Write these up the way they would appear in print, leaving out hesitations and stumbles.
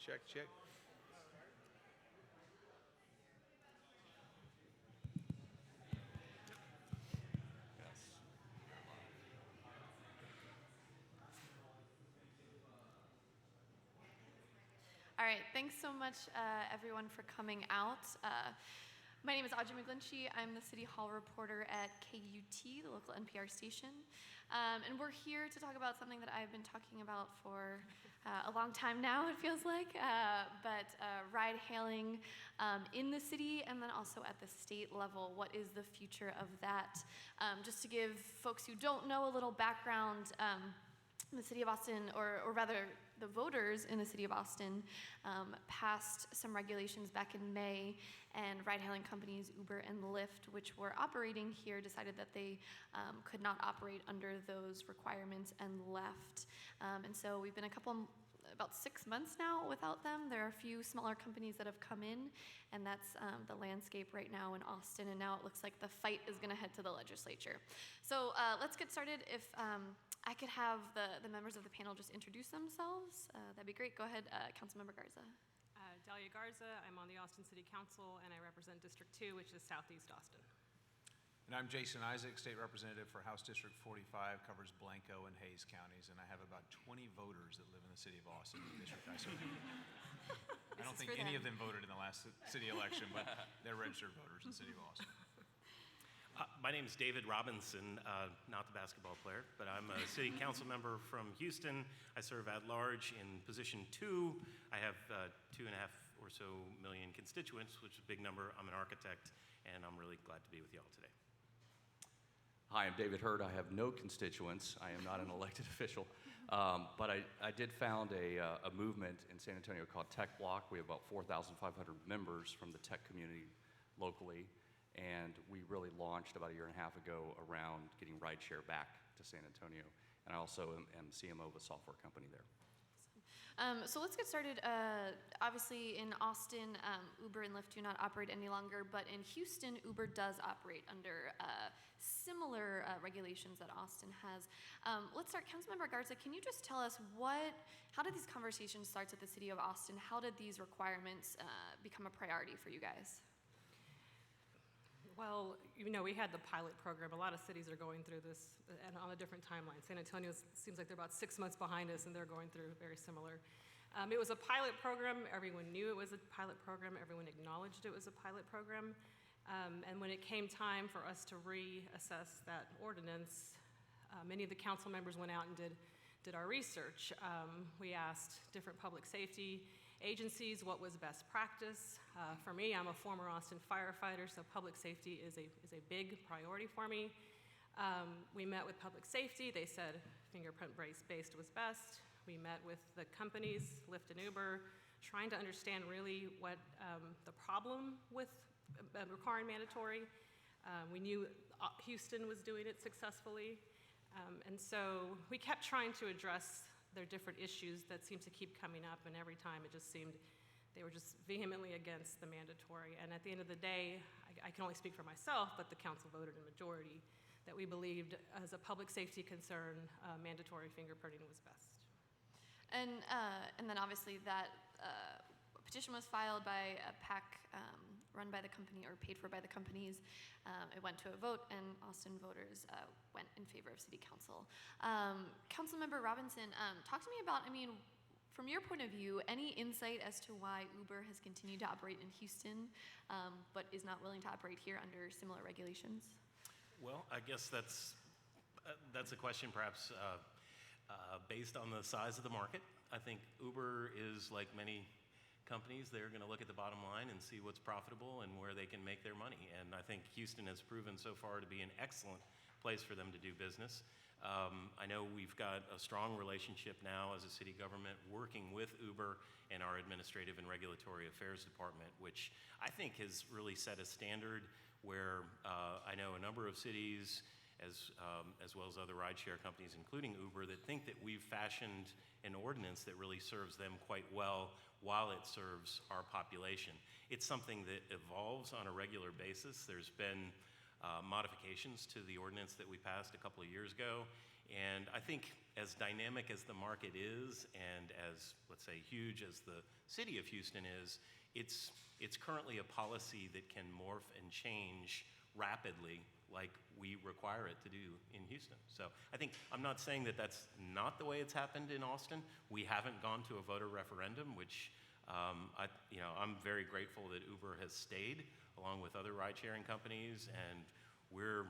Check, check. Yes. All right, thanks so much, everyone, for coming out. My name is Audrey McGlinchey. I'm the City Hall reporter at KUT, the local NPR station. And we're here to talk about something that I've been talking about for a long time now, it feels like, but ride hailing in the city and then also at the state level. What is the future of that? Just to give folks who don't know a little background, the city of Austin, or rather the voters in the city of Austin, passed some regulations back in May, and ride-hailing companies Uber and Lyft, which were operating here, decided that they could not operate under those requirements and left. And so we've been about 6 months now without them. There are a few smaller companies that have come in, and that's the landscape right now in Austin, and now it looks like the fight is gonna head to the legislature. So let's get started. If I could have the members of the panel just introduce themselves. That'd be great. Go ahead, Councilmember Garza. Dalia Garza. I'm on the Austin City Council, and I represent District 2, which is Southeast Austin. And I'm Jason Isaac, State Representative for House District 45, covers Blanco and Hayes counties, and I have about 20 voters that live in the city of Austin, the district I serve. I don't think any of them voted in the last city election, but they're registered voters in the city of Austin. My name is David Robinson, not the basketball player, but I'm a city council member from Houston. I serve at large in position 2. I have 2.5 or so million constituents, which is a big number. I'm an architect, and I'm really glad to be with you all today. Hi, I'm David Hurd. I have no constituents. I am not an elected official, but I did found a movement in San Antonio called Tech Block. We have about 4,500 members from the tech community locally. And we really launched about 1.5 years ago around getting rideshare back to San Antonio. And I also am CMO of a software company there. So let's get started. Obviously in Austin, Uber and Lyft do not operate any longer, but in Houston, Uber does operate under similar regulations that Austin has. Let's start, Councilmember Garza, can you just tell us how did these conversations start at the city of Austin? How did these requirements become a priority for you guys? Well, we had the pilot program. A lot of cities are going through this and on a different timeline. San Antonio seems like they're about 6 months behind us, and they're going through very similar. It was a pilot program. Everyone knew it was a pilot program. Everyone acknowledged it was a pilot program. And when it came time for us to reassess that ordinance, many of the council members went out and did our research. We asked different public safety agencies what was best practice. For me, I'm a former Austin firefighter, so public safety is a big priority for me. We met with public safety. They said fingerprint-based was best. We met with the companies, Lyft and Uber, trying to understand really what the problem with requiring mandatory. We knew Houston was doing it successfully. And so we kept trying to address their different issues that seemed to keep coming up, and every time it just seemed they were just vehemently against the mandatory. And at the end of the day, I can only speak for myself, but the council voted in majority that we believed, as a public safety concern, mandatory fingerprinting was best. And then obviously that petition was filed by a PAC run by the company or paid for by the companies. It went to a vote, and Austin voters went in favor of city council. Councilmember Robinson, talk to me about, from your point of view, any insight as to why Uber has continued to operate in Houston, but is not willing to operate here under similar regulations? Well, I guess that's a question perhaps based on the size of the market. I think Uber is like many companies. They're going to look at the bottom line and see what's profitable and where they can make their money. And I think Houston has proven so far to be an excellent place for them to do business. I know we've got a strong relationship now as a city government working with Uber and our Administrative and Regulatory Affairs Department, which I think has really set a standard where I know a number of cities, as well as other rideshare companies, including Uber, that think that we've fashioned an ordinance that really serves them quite well while it serves our population. It's something that evolves on a regular basis. There's been modifications to the ordinance that we passed a couple of years ago. And I think as dynamic as the market is, and as, let's say, huge as the city of Houston is, it's currently a policy that can morph and change rapidly like we require it to do in Houston. So I think, I'm not saying that that's not the way it's happened in Austin. We haven't gone to a voter referendum, which I'm very grateful that Uber has stayed along with other ride-sharing companies, and we're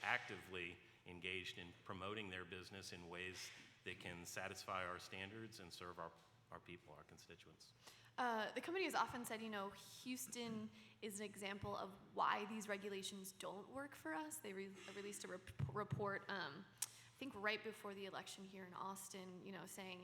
actively engaged in promoting their business in ways that can satisfy our standards and serve our people, our constituents. The company has often said, Houston is an example of why these regulations don't work for us. They released a report, I think right before the election here in Austin, saying,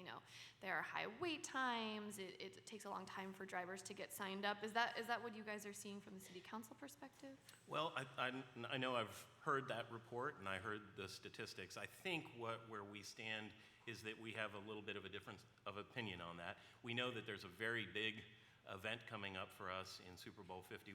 there are high wait times. It takes a long time for drivers to get signed up. Is that what you guys are seeing from the city council perspective? Well, I know I've heard that report and I heard the statistics. I think where we stand is that we have a little bit of a difference of opinion on that. We know that there's a very big event coming up for us in Super Bowl 51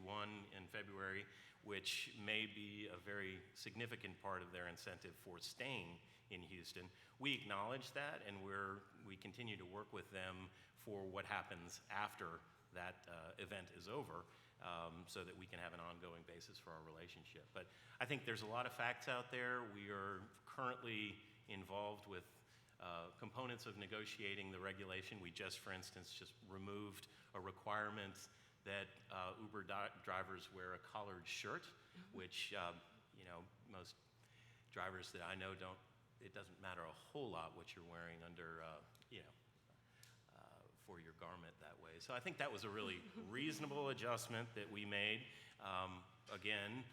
in February, which may be a very significant part of their incentive for staying in Houston. We acknowledge that, and we continue to work with them for what happens after that event is over, so that we can have an ongoing basis for our relationship. But I think there's a lot of facts out there. We are currently involved with components of negotiating the regulation. We just, for instance, removed a requirement that Uber drivers wear a collared shirt, which, most drivers that I know it doesn't matter a whole lot what you're wearing under, for your garment that way. So I think that was a really reasonable adjustment that we made. Again,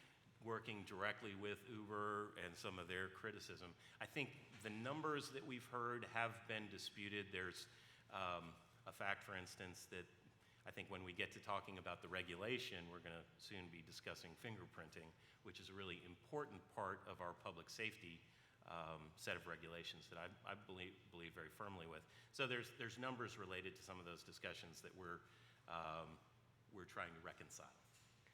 working directly with Uber and some of their criticism. I think the numbers that we've heard have been disputed. There's a fact, for instance, that I think when we get to talking about the regulation, we're going to soon be discussing fingerprinting, which is a really important part of our public safety set of regulations that I believe very firmly with. So there's numbers related to some of those discussions that we're trying to reconcile.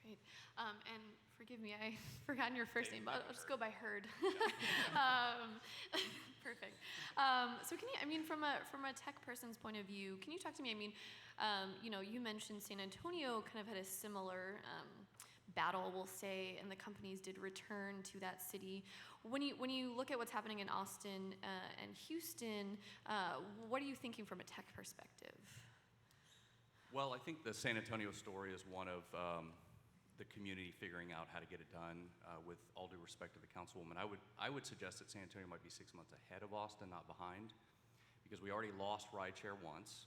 Great. And forgive me, I've forgotten your first name, but I'll just go by Heard. Perfect. So can you, from a tech person's point of view, can you talk to me? You mentioned San Antonio kind of had a similar battle, we'll say, and the companies did return to that city. When you look at what's happening in Austin and Houston, what are you thinking from a tech perspective? Well, I think the San Antonio story is one of the community figuring out how to get it done. With all due respect to the councilwoman, I would suggest that San Antonio might be 6 months ahead of Austin, not behind, because we already lost rideshare once,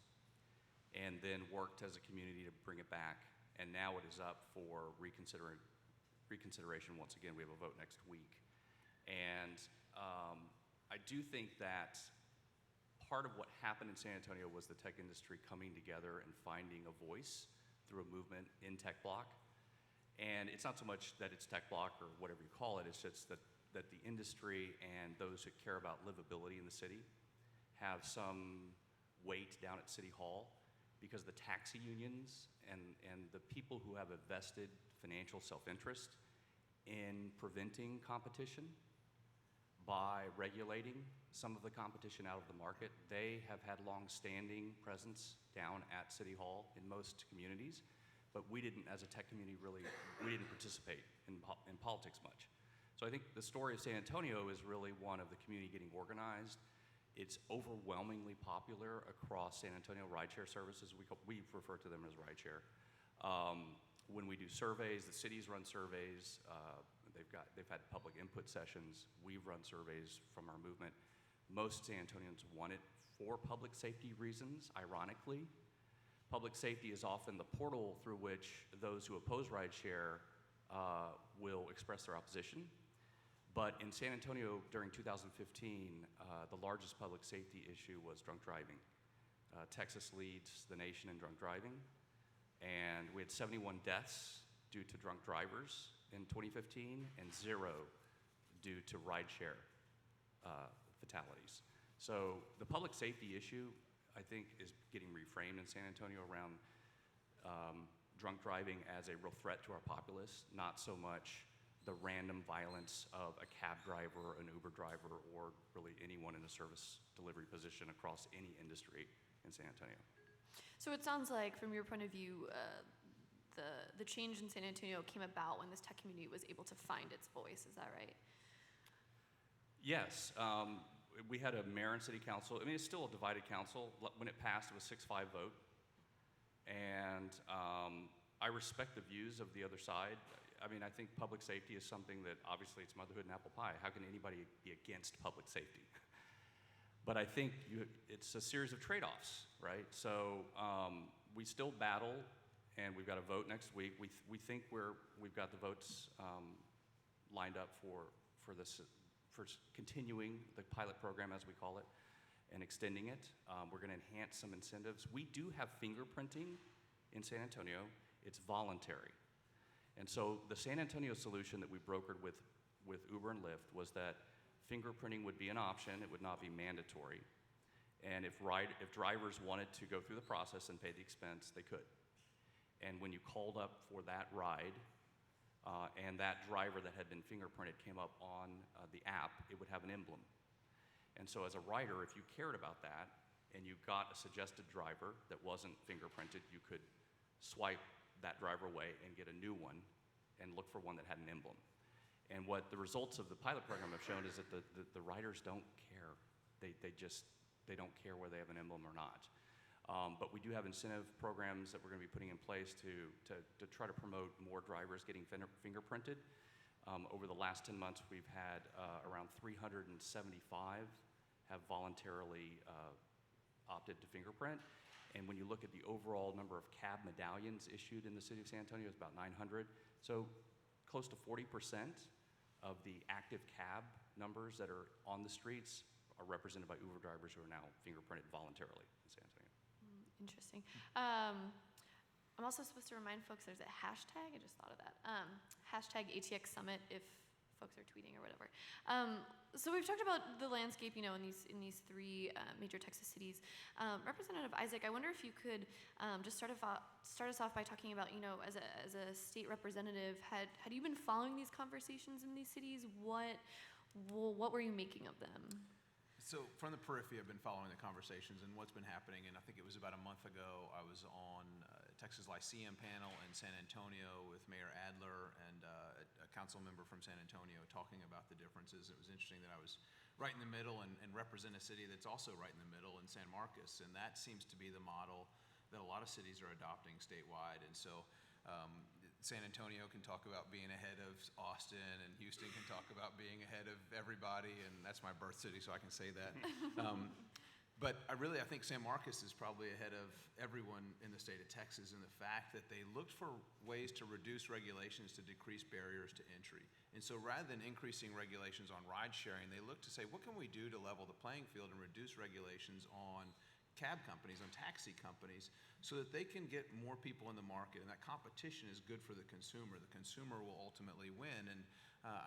and then worked as a community to bring it back, and now it is up for reconsideration once again. We have a vote next week, and I do think that part of what happened in San Antonio was the tech industry coming together and finding a voice through a movement in Tech Block. And it's not so much that it's Tech Block or whatever you call it, it's just that the industry and those who care about livability in the city have some weight down at City Hall, because the taxi unions and the people who have a vested financial self-interest in preventing competition by regulating some of the competition out of the market, they have had long-standing presence down at City Hall in most communities. But we didn't, as a tech community, we didn't participate in politics much. So I think the story of San Antonio is really one of the community getting organized. It's overwhelmingly popular across San Antonio rideshare services. We refer to them as rideshare. When we do surveys, the cities run surveys. They've had public input sessions. We've run surveys from our movement. Most San Antonians want it for public safety reasons, ironically. Public safety is often the portal through which those who oppose rideshare will express their opposition. But in San Antonio during 2015, the largest public safety issue was drunk driving. Texas leads the nation in drunk driving, and we had 71 deaths due to drunk drivers in 2015 and 0 due to rideshare fatalities. So the public safety issue, I think, is getting reframed in San Antonio around drunk driving as a real threat to our populace, not so much the random violence of a cab driver, an Uber driver, or really anyone in a service delivery position across any industry in San Antonio. So it sounds like, from your point of view, the change in San Antonio came about when this tech community was able to find its voice. Is that right? Yes, we had a mayor and city council. I mean, it's still a divided council. When it passed, it was 6-5 vote. And I respect the views of the other side. I mean, I think public safety is something that, obviously, it's motherhood and apple pie. How can anybody be against public safety? But I think it's a series of trade-offs, right? So we still battle, and we've got a vote next week. We think we've got the votes lined up for continuing the pilot program, as we call it, and extending it. We're going to enhance some incentives. We do have fingerprinting in San Antonio. It's voluntary. And so the San Antonio solution that we brokered with Uber and Lyft was that fingerprinting would be an option. It would not be mandatory. And if drivers wanted to go through the process and pay the expense, they could. And when you called up for that ride, and that driver that had been fingerprinted came up on the app, it would have an emblem. And so as a rider, if you cared about that and you got a suggested driver that wasn't fingerprinted, you could swipe that driver away and get a new one and look for one that had an emblem. And what the results of the pilot program have shown is that the riders don't care. They don't care whether they have an emblem or not. But we do have incentive programs that we're going to be putting in place to try to promote more drivers getting fingerprinted. Over the last 10 months, we've had around 375 have voluntarily opted to fingerprint. And when you look at the overall number of cab medallions issued in the city of San Antonio, it's about 900. So close to 40% of the active cab numbers that are on the streets are represented by Uber drivers who are now fingerprinted voluntarily in San Antonio. Interesting. I'm also supposed to remind folks there's a hashtag. I just thought of that. Hashtag ATX Summit if folks are tweeting or whatever. So we've talked about the landscape, in these three major Texas cities. Representative Isaac, I wonder if you could just start us off by talking about, as a state representative, had you been following these conversations in these cities? What were you making of them? So from the periphery, I've been following the conversations and what's been happening, and I think it was about a month ago, I was on Texas Lyceum panel in San Antonio with Mayor Adler and a council member from San Antonio talking about the differences. It was interesting that I was right in the middle and represent a city that's also right in the middle in San Marcos, and that seems to be the model that a lot of cities are adopting statewide. And so San Antonio can talk about being ahead of Austin, and Houston can talk about being ahead of everybody, and that's my birth city, so I can say that. But I think San Marcos is probably ahead of everyone in the state of Texas in the fact that they looked for ways to reduce regulations to decrease barriers to entry. And so rather than increasing regulations on ride sharing, they looked to say, what can we do to level the playing field and reduce regulations on cab companies, on taxi companies, so that they can get more people in the market, and that competition is good for the consumer. The consumer will ultimately win. And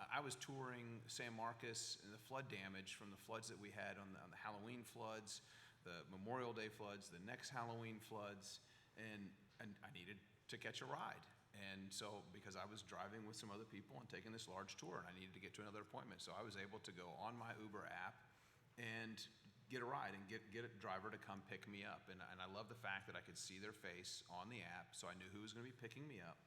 I was touring San Marcos and the flood damage from the floods that we had on the Halloween floods, the Memorial Day floods, the next Halloween floods, and I needed to catch a ride. And so, because I was driving with some other people and taking this large tour, and I needed to get to another appointment, so I was able to go on my Uber app and get a ride and get a driver to come pick me up. And I love the fact that I could see their face on the app, so I knew who was going to be picking me up.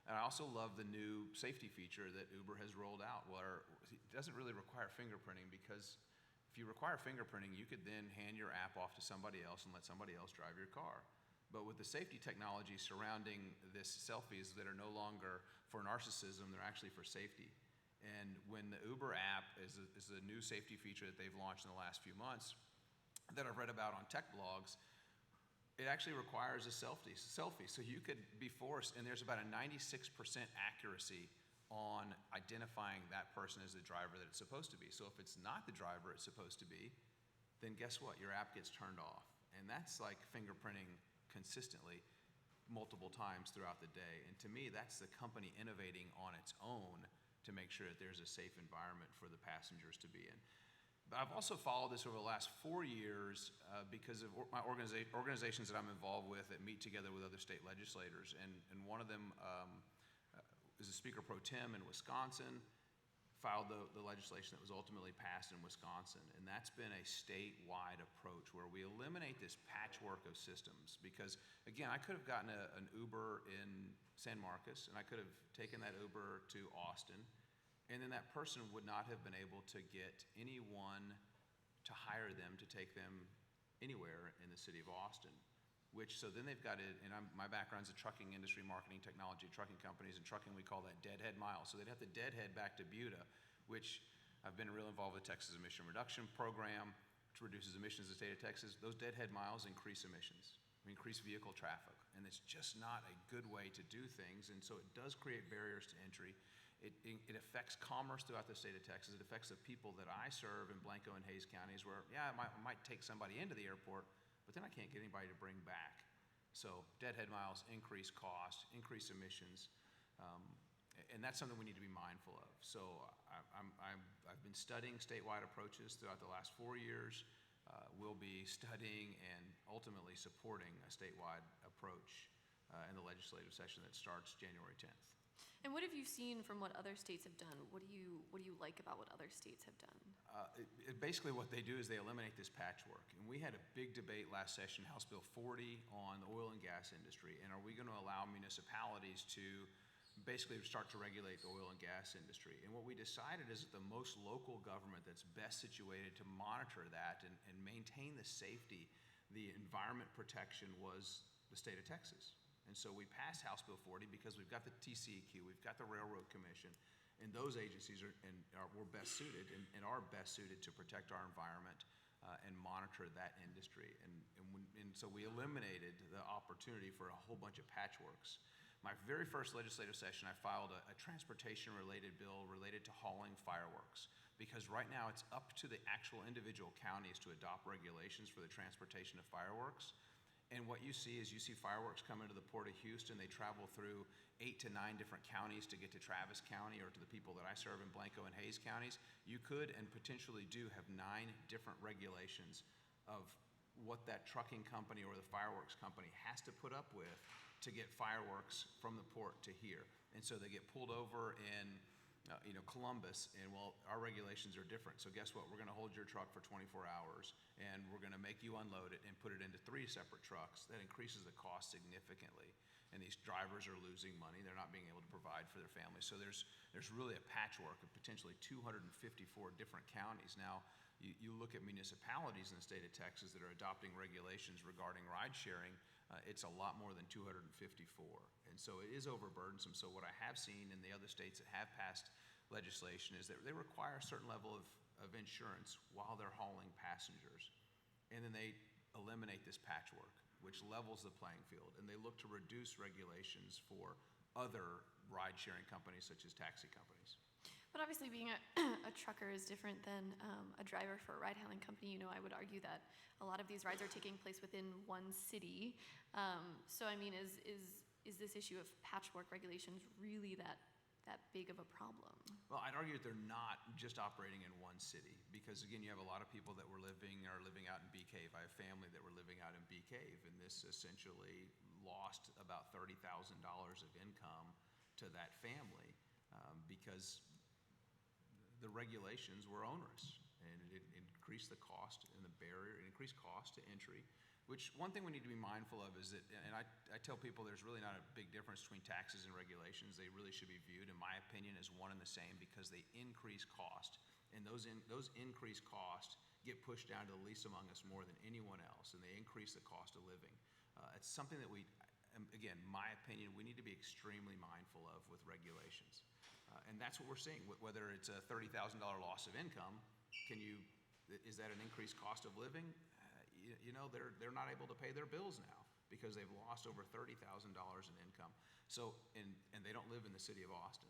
And I also love the new safety feature that Uber has rolled out, where it doesn't really require fingerprinting, because if you require fingerprinting, you could then hand your app off to somebody else and let somebody else drive your car. But with the safety technology surrounding this selfies that are no longer for narcissism, they're actually for safety. And when the Uber app is a new safety feature that they've launched in the last few months that I've read about on tech blogs, it actually requires a selfie. So you could be forced, and there's about a 96% accuracy on identifying that person as the driver that it's supposed to be. So if it's not the driver it's supposed to be, then guess what? Your app gets turned off. And that's like fingerprinting consistently multiple times throughout the day. And to me, that's the company innovating on its own to make sure that there's a safe environment for the passengers to be in. But I've also followed this over the last 4 years because of my organizations that I'm involved with that meet together with other state legislators. And one of them is was the Speaker Pro Tem in Wisconsin, filed the legislation that was ultimately passed in Wisconsin. And that's been a statewide approach where we eliminate this patchwork of systems. Because, again, I could have gotten an Uber in San Marcos, and I could have taken that Uber to Austin, and then that person would not have been able to get anyone to hire them to take them anywhere in the city of Austin. So then they've got it, and my background's in trucking industry, marketing technology, trucking companies, and trucking we call that deadhead mile. So they'd have to deadhead back to Buda, which I've been real involved with the Texas Emission Reduction Program, which reduces emissions in the state of Texas. Those deadhead miles increase emissions, increase vehicle traffic, and it's just not a good way to do things, and so it does create barriers to entry. It affects commerce throughout the state of Texas. It affects the people that I serve in Blanco and Hayes counties where, yeah, I might take somebody into the airport, but then I can't get anybody to bring back. So deadhead miles increase cost, increase emissions, and that's something we need to be mindful of. So I've been studying statewide approaches throughout the last 4 years. We'll be studying and ultimately supporting a statewide approach in the legislative session that starts January 10th. And what have you seen from what other states have done? What do you like about what other states have done? Basically what they do is they eliminate this patchwork. And we had a big debate last session, House Bill 40, on the oil and gas industry. And are we going to allow municipalities to basically start to regulate the oil and gas industry? And what we decided is that the most local government that's best situated to monitor that and maintain the safety, the environment protection, was the state of Texas. And so we passed House Bill 40 because we've got the TCEQ, we've got the Railroad Commission, and those agencies were best suited and are best suited to protect our environment and monitor that industry. And so we eliminated the opportunity for a whole bunch of patchworks. My very first legislative session, I filed a transportation-related bill related to hauling fireworks, because right now it's up to the actual individual counties to adopt regulations for the transportation of fireworks. And what you see is fireworks come into the Port of Houston. They travel through 8 to 9 different counties to get to Travis County or to the people that I serve in Blanco and Hayes counties. You could and potentially do have 9 different regulations of what that trucking company or the fireworks company has to put up with to get fireworks from the port to here. And so they get pulled over in Columbus, and well, our regulations are different. So guess what? We're going to hold your truck for 24 hours, and we're going to make you unload it and put it into 3 separate trucks. That increases the cost significantly, and these drivers are losing money. They're not being able to provide for their families. So there's really a patchwork of potentially 254 different counties. Now, you look at municipalities in the state of Texas that are adopting regulations regarding ride sharing. It's a lot more than 254. And so it is overburdensome. So what I have seen in the other states that have passed legislation is that they require a certain level of insurance while they're hauling passengers. And then they eliminate this patchwork, which levels the playing field. And they look to reduce regulations for other ride-sharing companies such as taxi companies. But obviously being a trucker is different than a driver for a ride-hailing company. I would argue that a lot of these rides are taking place within one city. So I mean, is this issue of patchwork regulations really that big of a problem? Well, I'd argue that they're not just operating in one city, because again, you have a lot of people that are living out in Bee Cave. I have family that were living out in Bee Cave, and this essentially lost about $30,000 of income to that family because the regulations were onerous, and it increased the cost and the barrier, it increased cost to entry. Which one thing we need to be mindful of is that, and I tell people there's really not a big difference between taxes and regulations. They really should be viewed, in my opinion, as one and the same, because they increase cost. And those increased costs get pushed down to the least among us more than anyone else, and they increase the cost of living. It's something that again, my opinion, we need to be extremely mindful of with regulations. And that's what we're seeing, whether it's a $30,000 loss of income, is that an increased cost of living? They're not able to pay their bills now because they've lost over $30,000 in income. So, and they don't live in the city of Austin.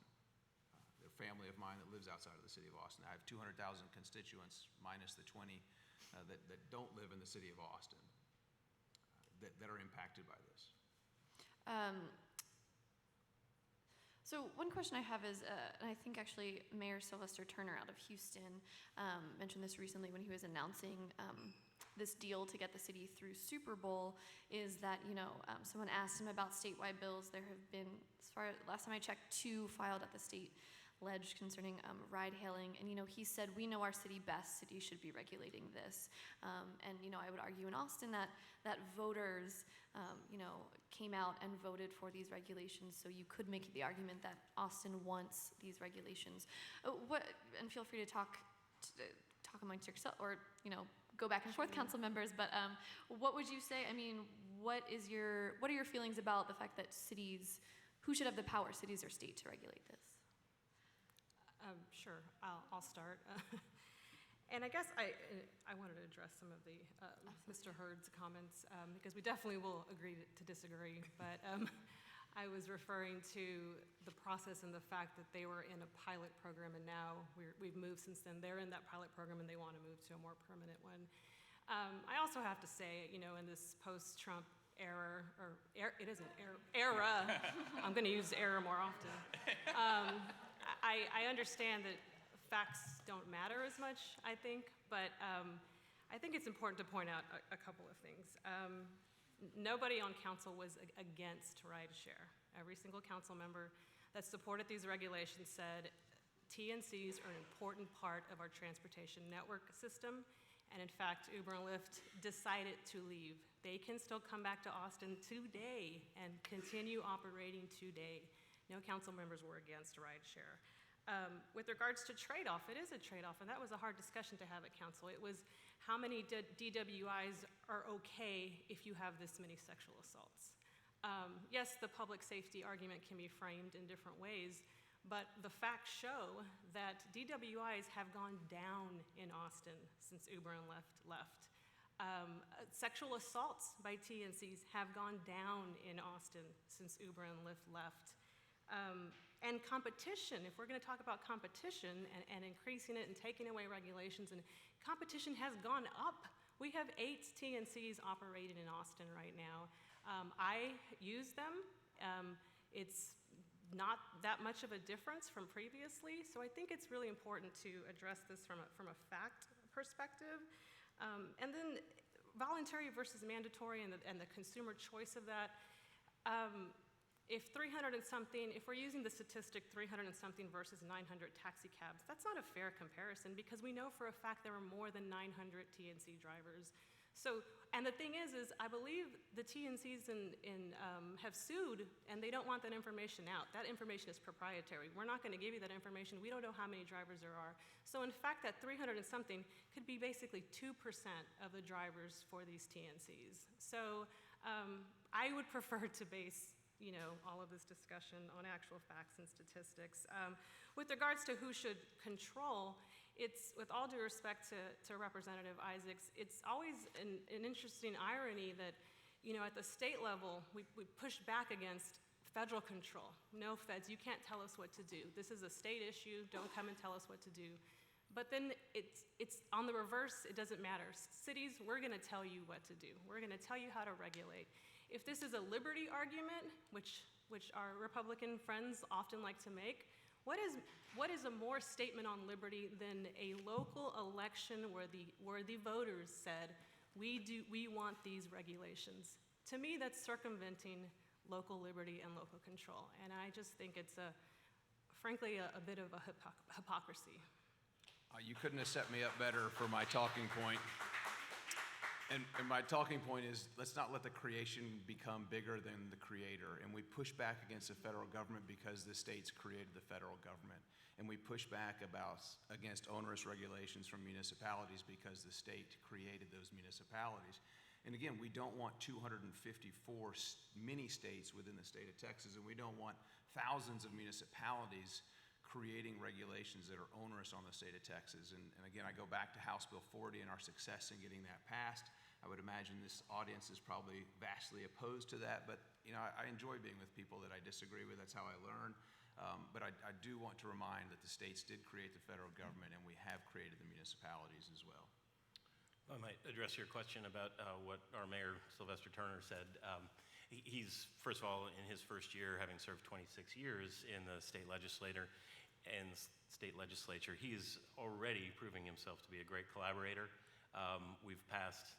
They're a family of mine that lives outside of the city of Austin. I have 200,000 constituents minus the 20 that don't live in the city of Austin that are impacted by this. So one question I have is, and I think actually Mayor Sylvester Turner out of Houston mentioned this recently when he was announcing this deal to get the city through Super Bowl is that, someone asked him about statewide bills. There have been, last time I checked, 2 filed at the state ledge concerning ride hailing. And, he said, we know our city best. Cities should be regulating this. And, I would argue in Austin that voters, came out and voted for these regulations. So you could make the argument that Austin wants these regulations. And feel free to talk amongst yourself, or, go back and forth, council members. But what would you say? I mean, what are your feelings about the fact that cities, who should have the power, cities or state, to regulate this? Sure, I'll start. And I guess I wanted to address some of the Mr. Hurd's comments, because we definitely will agree to disagree. But I was referring to the process and the fact that they were in a pilot program, and now we've moved since then. They're in that pilot program, and they want to move to a more permanent one. I also have to say, in this post-Trump era, it isn't era. I'm going to use era more often. I understand that facts don't matter as much, I think, but I think it's important to point out a couple of things. Nobody on council was against rideshare. Every single council member that supported these regulations said TNCs are an important part of our transportation network system, and in fact, Uber and Lyft decided to leave. They can still come back to Austin today and continue operating today. No council members were against rideshare. With regards to trade-off, it is a trade-off, and that was a hard discussion to have at council. It was how many DWIs are okay if you have this many sexual assaults. Yes, the public safety argument can be framed in different ways, but the facts show that DWIs have gone down in Austin since Uber and Lyft left. Sexual assaults by TNCs have gone down in Austin since Uber and Lyft left. And competition, if we're going to talk about competition and increasing it and taking away regulations, and competition has gone up. We have 8 TNCs operating in Austin right now. I use them. It's not that much of a difference from previously, so I think it's really important to address this from a fact perspective. And then voluntary versus mandatory and the consumer choice of that. If 300 and something, if we're using the statistic 300 and something versus 900 taxi cabs, that's not a fair comparison, because we know for a fact there are more than 900 TNC drivers. So, and the thing is I believe the TNCs have sued, and they don't want that information out. That information is proprietary. We're not going to give you that information. We don't know how many drivers there are. So in fact, that 300 and something could be basically 2% of the drivers for these TNCs. So I would prefer to base all of this discussion on actual facts and statistics. With regards to who should control, it's, with all due respect to Representative Isaacs, it's always an interesting irony that, at the state level, we push back against federal control. No, feds, you can't tell us what to do. This is a state issue. Don't come and tell us what to do. But then it's on the reverse. It doesn't matter. Cities, we're going to tell you what to do. We're going to tell you how to regulate. If this is a liberty argument, which our Republican friends often like to make, what is a more statement on liberty than a local election where the voters said, we want these regulations? To me, that's circumventing local liberty and local control. And I just think it's frankly a bit of a hypocrisy. You couldn't have set me up better for my talking point. And my talking point is, let's not let the creation become bigger than the creator. And we push back against the federal government because the states created the federal government. And we push back against onerous regulations from municipalities because the state created those municipalities. And again, we don't want 254 mini states within the state of Texas, and we don't want thousands of municipalities creating regulations that are onerous on the state of Texas. And again, I go back to House Bill 40 and our success in getting that passed. I would imagine this audience is probably vastly opposed to that, but I enjoy being with people that I disagree with. That's how I learn. But I do want to remind that the states did create the federal government, and we have created the municipalities as well. I might address your question about what our mayor, Sylvester Turner, said. He's, first of all, in his first year, having served 26 years in the state legislature, he's already proving himself to be a great collaborator. We've passed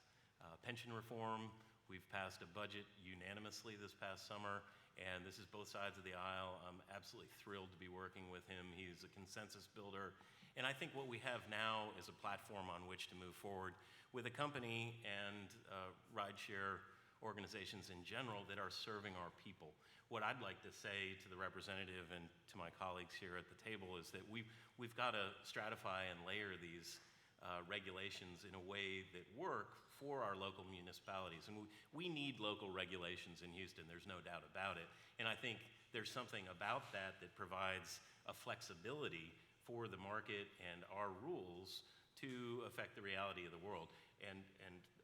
pension reform. We've passed a budget unanimously this past summer, and this is both sides of the aisle. I'm absolutely thrilled to be working with him. He's a consensus builder. And I think what we have now is a platform on which to move forward with a company and rideshare organizations in general that are serving our people. What I'd like to say to the representative and to my colleagues here at the table is that we've got to stratify and layer these regulations in a way that work for our local municipalities. And we need local regulations in Houston, there's no doubt about it. And I think there's something about that that provides a flexibility for the market and our rules to affect the reality of the world. And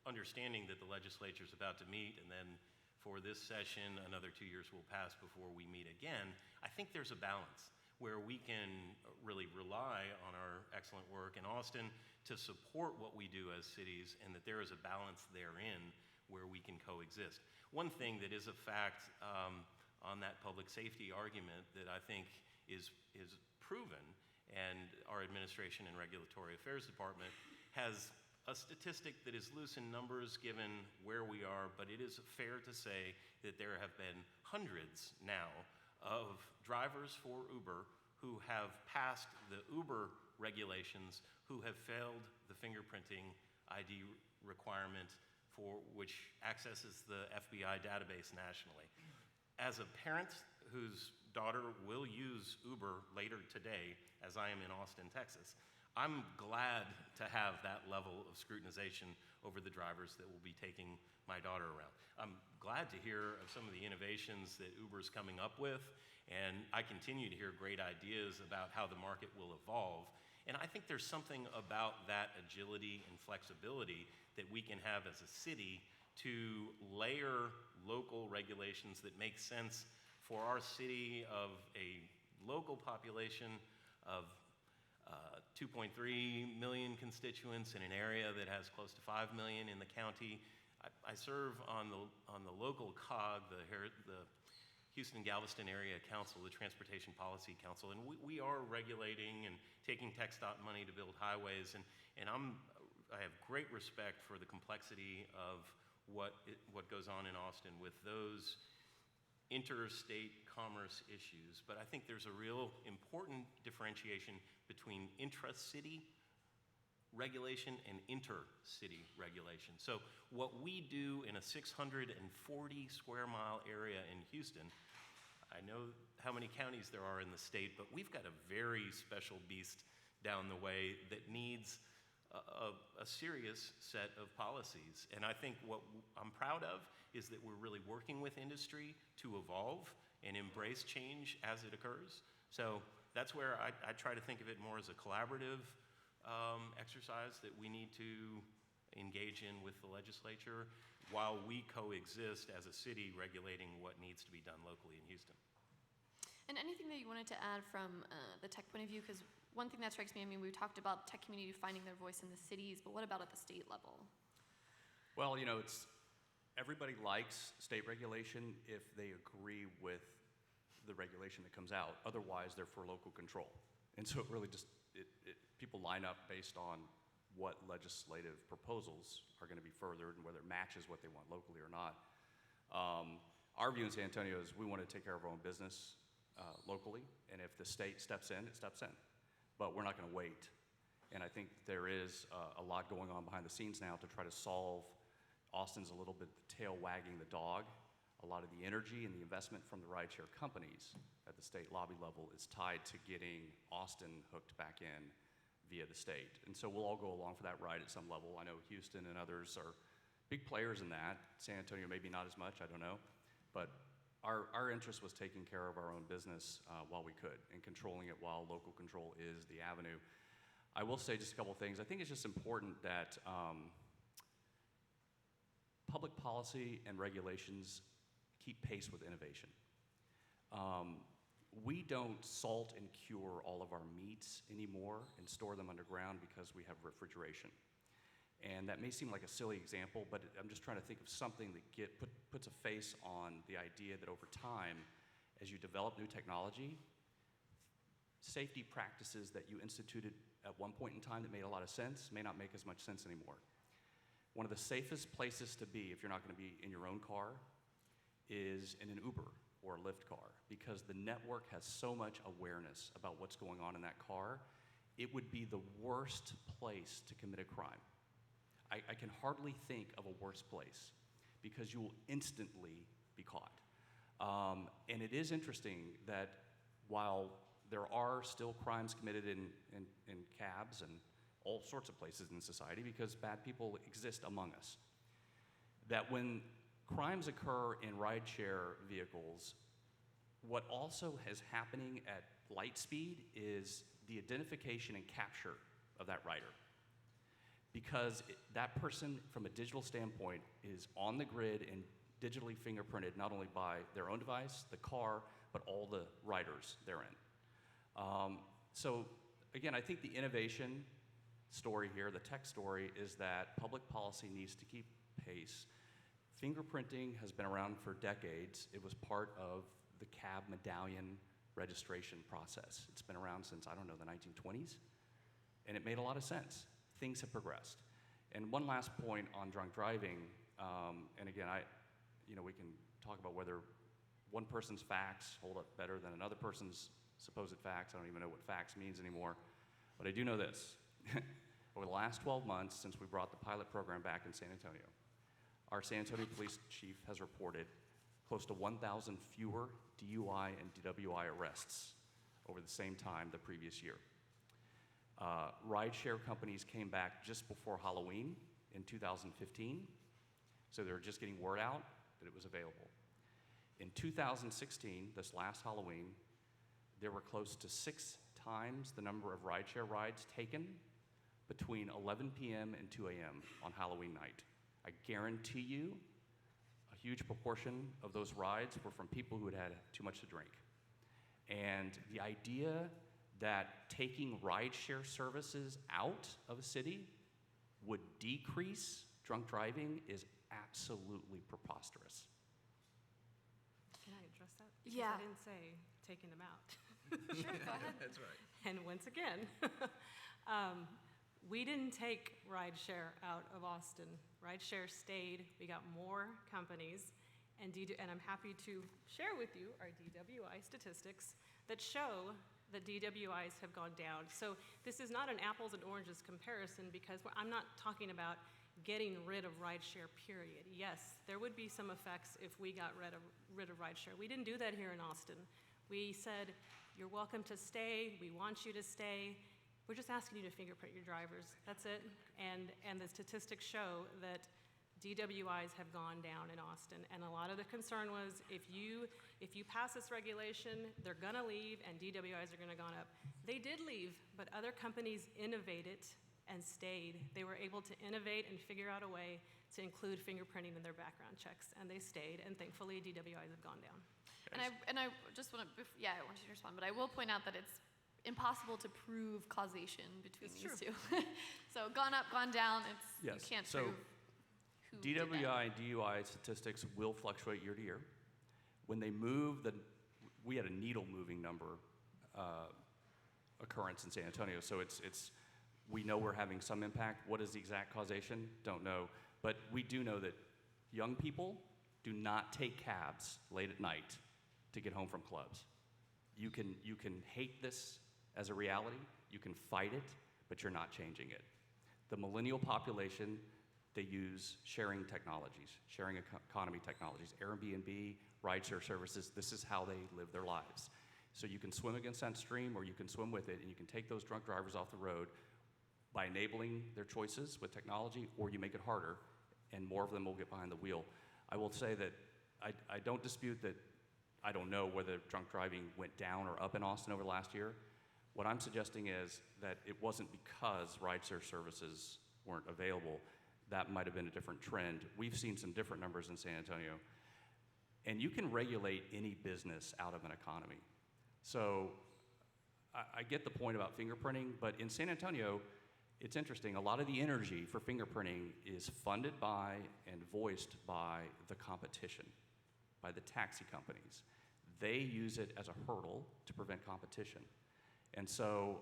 understanding that the legislature is about to meet, and then for this session, another 2 years will pass before we meet again, I think there's a balance where we can really rely on our excellent work in Austin to support what we do as cities, and that there is a balance therein where we can coexist. One thing that is a fact on that public safety argument that I think is proven, and our Administration and Regulatory Affairs Department has a statistic that is loose in numbers given where we are, but it is fair to say that there have been hundreds now of drivers for Uber who have passed the Uber regulations, who have failed the fingerprinting ID requirement for which accesses the FBI database nationally. As a parent whose daughter will use Uber later today, as I am in Austin, Texas, I'm glad to have that level of scrutinization over the drivers that will be taking my daughter around. I'm glad to hear of some of the innovations that Uber's coming up with, and I continue to hear great ideas about how the market will evolve. And I think there's something about that agility and flexibility that we can have as a city to layer local regulations that make sense for our city of a local population of 2.3 million constituents in an area that has close to 5 million in the county. I serve on the local COG, the Houston-Galveston Area Council, the Transportation Policy Council, and we are regulating and taking TxDOT money to build highways, and I have great respect for the complexity of what goes on in Austin with those interstate commerce issues. But I think there's a real important differentiation between intra-city regulation and inter-city regulation. So what we do in a 640 square mile area in Houston, I know how many counties there are in the state, but we've got a very special beast down the way that needs a serious set of policies. And I think what I'm proud of is that we're really working with industry to evolve and embrace change as it occurs. So that's where I try to think of it more as a collaborative exercise that we need to engage in with the legislature while we coexist as a city regulating what needs to be done locally in Houston. And anything that you wanted to add from the tech point of view? Because one thing that strikes me, I mean, we talked about tech community finding their voice in the cities, but what about at the state level? Well, you know, everybody likes state regulation if they agree with the regulation that comes out. Otherwise, they're for local control. And so it really just, people line up based on what legislative proposals are going to be furthered and whether it matches what they want locally or not. Our view in San Antonio is we want to take care of our own business locally, and if the state steps in, it steps in. But we're not going to wait. And I think there is a lot going on behind the scenes now to try to solve. Austin's a little bit the tail wagging the dog. A lot of the energy and the investment from the rideshare companies at the state lobby level is tied to getting Austin hooked back in via the state. And so we'll all go along for that ride at some level. I know Houston and others are big players in that. San Antonio maybe not as much, I don't know. But our interest was taking care of our own business while we could and controlling it while local control is the avenue. I will say just a couple things. I think it's just important that public policy and regulations keep pace with innovation. We don't salt and cure all of our meats anymore and store them underground because we have refrigeration. And that may seem like a silly example, but I'm just trying to think of something that puts a face on the idea that over time, as you develop new technology, safety practices that you instituted at one point in time that made a lot of sense may not make as much sense anymore. One of the safest places to be if you're not going to be in your own car is in an Uber or a Lyft car, because the network has so much awareness about what's going on in that car. It would be the worst place to commit a crime. I can hardly think of a worse place, because you will instantly be caught. And it is interesting that while there are still crimes committed in cabs and all sorts of places in society, because bad people exist among us, that when crimes occur in rideshare vehicles, what also is happening at light speed is the identification and capture of that rider. Because that person, from a digital standpoint, is on the grid and digitally fingerprinted not only by their own device, the car, but all the riders therein. So again, I think the innovation story here, the tech story, is that public policy needs to keep pace. Fingerprinting has been around for decades. It was part of the cab medallion registration process. It's been around since, I don't know, the 1920s, and it made a lot of sense. Things have progressed. And one last point on drunk driving, and again, we can talk about whether one person's facts hold up better than another person's supposed facts. I don't even know what facts means anymore, but I do know this. Over the last 12 months, since we brought the pilot program back in San Antonio, our San Antonio police chief has reported close to 1,000 fewer DUI and DWI arrests over the same time the previous year. Rideshare companies came back just before Halloween in 2015, so they were just getting word out that it was available. In 2016, this last Halloween, there were close to 6 times the number of rideshare rides taken between 11 p.m. and 2 a.m. on Halloween night. I guarantee you a huge proportion of those rides were from people who had had too much to drink. And the idea that taking rideshare services out of a city would decrease drunk driving is absolutely preposterous. Can I address that? Yeah. Because I didn't say taking them out. Sure, go ahead. That's right. And once again, we didn't take rideshare out of Austin. Rideshare stayed. We got more companies. And I'm happy to share with you our DWI statistics that show that DWIs have gone down. So this is not an apples and oranges comparison, because I'm not talking about getting rid of rideshare, period. Yes, there would be some effects if we got rid of rideshare. We didn't do that here in Austin. We said, you're welcome to stay. We want you to stay. We're just asking you to fingerprint your drivers. That's it. And the statistics show that DWIs have gone down in Austin. And a lot of the concern was, if you pass this regulation, they're gonna leave and DWIs are gonna go up. They did leave, but other companies innovated and stayed. They were able to innovate and figure out a way to include fingerprinting in their background checks, and they stayed, and thankfully DWIs have gone down. And I just want to, I want you to respond, but I will point out that it's impossible to prove causation between It's these true. two. So gone up, gone down, you Yes. can't So prove who did that. DWI and DUI statistics will fluctuate year to year. When they move, we had a needle moving number occurrence in San Antonio, so we know we're having some impact. What is the exact causation? Don't know. But we do know that young people do not take cabs late at night to get home from clubs. You can hate this as a reality, you can fight it, but you're not changing it. The millennial population, they use sharing technologies, sharing economy technologies, Airbnb, rideshare services. This is how they live their lives. So you can swim against that stream, or you can swim with it, and you can take those drunk drivers off the road by enabling their choices with technology, or you make it harder, and more of them will get behind the wheel. I will say that I don't dispute that I don't know whether drunk driving went down or up in Austin over the last year. What I'm suggesting is that it wasn't because rideshare services weren't available. That might have been a different trend. We've seen some different numbers in San Antonio. And you can regulate any business out of an economy. So I get the point about fingerprinting, but in San Antonio, it's interesting. A lot of the energy for fingerprinting is funded by and voiced by the competition, by the taxi companies. They use it as a hurdle to prevent competition. And so,